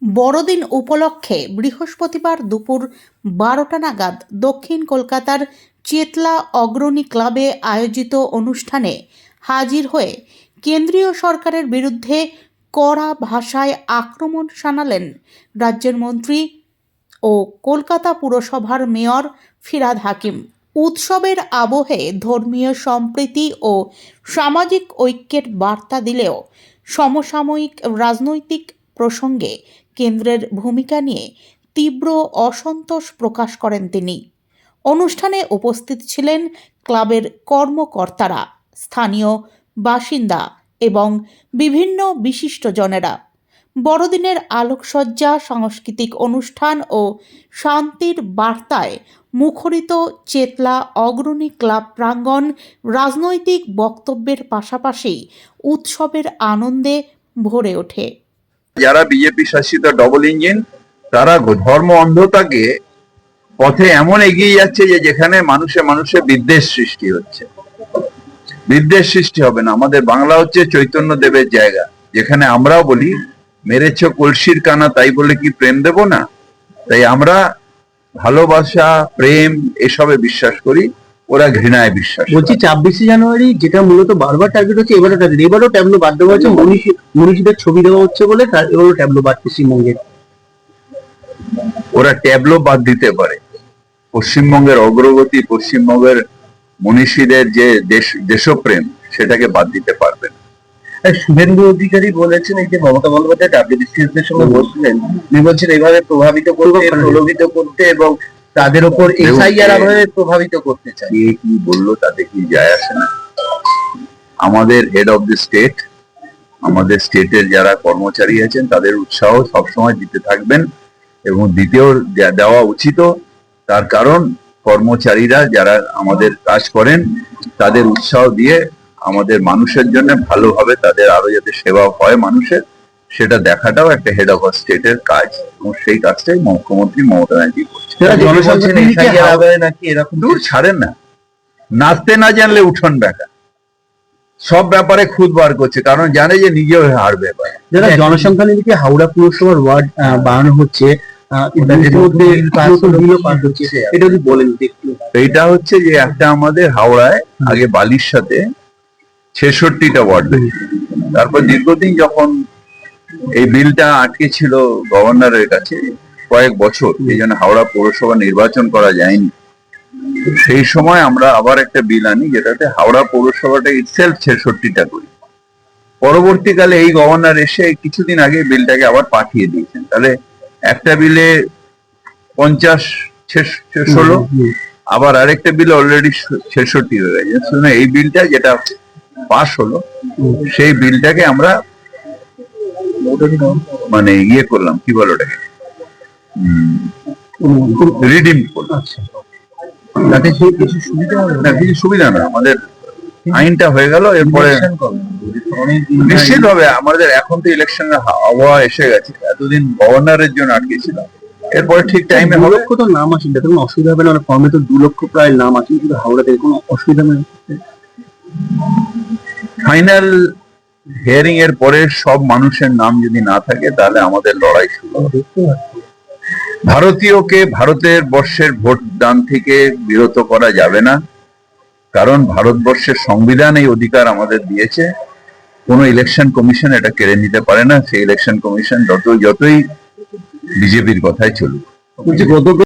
বড়দিন উপলক্ষে বৃহস্পতিবার দুপুর 12টা নাগাদ দক্ষিণ কলকাতার চেতলা অগ্রণী ক্লাবে আয়োজিত অনুষ্ঠানে হাজির হয়ে কেন্দ্রীয় সরকারের বিরুদ্ধে কড়া ভাষায় আক্রমণ শানালেন রাজ্যের মন্ত্রী ও কলকাতা পুরসভার মেয়র ফিরহাদ হাকিম। উৎসবের আবহে ধর্মীয় সম্প্রীতি ও সামাজিক ঐক্যের বার্তা দিলেও সমসাময়িক রাজনৈতিক প্রসঙ্গে কেন্দ্রের ভূমিকা নিয়ে তীব্র অসন্তোষ প্রকাশ করেন তিনি। অনুষ্ঠানে উপস্থিত ছিলেন ক্লাবের কর্মকর্তারা, স্থানীয় বাসিন্দা এবং বিভিন্ন বিশিষ্টজনেরা। বড়দিনের আলোকসজ্জা, সাংস্কৃতিক অনুষ্ঠান ও শান্তির বার্তায় মুখরিত চেতলা অগ্রণী ক্লাব প্রাঙ্গণ রাজনৈতিক বক্তব্যের পাশাপাশি উৎসবের আনন্দে ভরে ওঠে। যারা বিজেপি শাসিত ডবল ইঞ্জিন, তারা ধর্ম অন্ধতাকে পথে এমন এগিয়ে যাচ্ছে যে যেখানে মানুষে মানুষে বিদ্বেষ সৃষ্টি হচ্ছে। বিদ্বেষ সৃষ্টি হবে না। আমাদের বাংলা হচ্ছে চৈতন্য দেবের জায়গা, যেখানে আমরাও বলি মেরেছ কলসির কানা, তাই বলে কি প্রেম দেব না। তাই আমরা ভালোবাসা, প্রেম এসবে বিশ্বাস করি, ওরা ঘৃণায় বিশ্বাস। বলছি 26শে জানুয়ারি যেটা মূলত বারবার টার্গেট হচ্ছে, এবারও ট্যাবলো বাদ দেওয়া হচ্ছে, মনীষীদের ছবি দেওয়া হচ্ছে বলে এবারও ট্যাবলো বাদ পশ্চিমবঙ্গের। ওরা ট্যাবলো বাদ দিতে পারে, পশ্চিমবঙ্গের অগ্রগতি, পশ্চিমবঙ্গের মনীষীদের যে দেশপ্রেম, সেটাকে বাদ দিতে পারবে না। শুভেন্দু অধিকারী বলেছেন, এই যে মমতা বন্দ্যোপাধ্যায় ডাব্লিউবিসিএসদের সঙ্গে বসছিলেন, তিনি বলছেন এইভাবে প্রভাবিত করতে, প্রলোভিত করতে এবং তাদের উপর এসআইআর ভাবে প্রভাবিত করতে চায়। কে কি বললো তাতে কি যায় আসে না। আমাদের হেড অফ দি স্টেট, আমাদের স্টেটের যারা কর্মচারী আছেন, তাদের উৎসাহ সবসময় দিতে থাকবেন এবং দ্বিতীয় দেওয়া উচিত। তার কারণ কর্মচারীরা যারা আমাদের কাজ করেন, তাদের উৎসাহ দিয়ে আমাদের মানুষের জন্য ভালোভাবে তাদের আরো যাতে সেবা হয় মানুষের, সেটা দেখাটাও একটা হেড অফ স্টেটের কাজ, এবং সেই কাজটাই মুখ্যমন্ত্রী মমতা ব্যানার্জি করছে। দূর ছাড়েন না, নাচতে না জানলে উঠোন বেকা, সব ব্যাপারে খুদ বার করছে, কারণ জানে যে নিজেও হারবে। যারা জনসংখ্যা নিরিখে হাওড়া পুরসভার ওয়ার্ড বাড়ানো হচ্ছে, এটা যদি বলেন একটু। এইটা হচ্ছে যে একটা আমাদের হাওড়ায় আগে বালির সাথে 66টা ওয়ার্ড হয়েছে। তারপর দীর্ঘদিন যখন এই বিলটা আটকে ছিল গভর্নরের কাছে কয়েক বছর, এই জন্য হাওড়া পৌরসভা নির্বাচন করা যায়নি। সেই সময় আমরা আবার একটা বিল আনি, যেটাতে হাওড়া পৌরসভাটা ইটসেলফ 66টা করি। পরবর্তীকালে এই গভর্নর এসে কিছুদিন আগে বিলটাকে আবার পাঠিয়ে দিয়েছেন। তাহলে একটা বিলে 50 হলো, আবার আরেকটা বিল অলরেডি 66 হয়ে গেছে। এই বিলটা যেটা পাস হলো, সেই বিলটাকে আমরা মানে ইয়ে করলাম, কি বলো ওটাকে, রিডিম করলাম। তাতে কিছু সুবিধা না, কিছু সুবিধা না, আমাদের আইনটা হয়ে গেল। এরপরে নিশ্চিত হবে আমাদের, এখন তো ইলেকশনের আবহাওয়া এসে গেছে, এতদিন গভর্নরের জন্য আটকে ছিল, এরপরে ঠিক টাইমে হবে। তো নাম আছে, কোনো অসুবিধা হবে না? ফর্মে তো 2 লক্ষ প্রায় নাম আছে, শুধু হাওড়াতে কোনো অসুবিধা নেই। ফাইনাল হিয়ারিং এর পরে সব মানুষের নাম যদি না থাকে, তাহলে আমাদের লড়াই শুরু হবে। ভারতীয়কে ভারতের বর্ষের ভোট দান থেকে বিরত করা যাবে না, কারণ ভারতবর্ষের সংবিধান এই অধিকার আমাদের দিয়েছে। কোনো ইলেকশন কমিশন এটা কেড়ে নিতে পারে না। সেই ইলেকশন কমিশন যতই বিজেপির কথাই চলুক।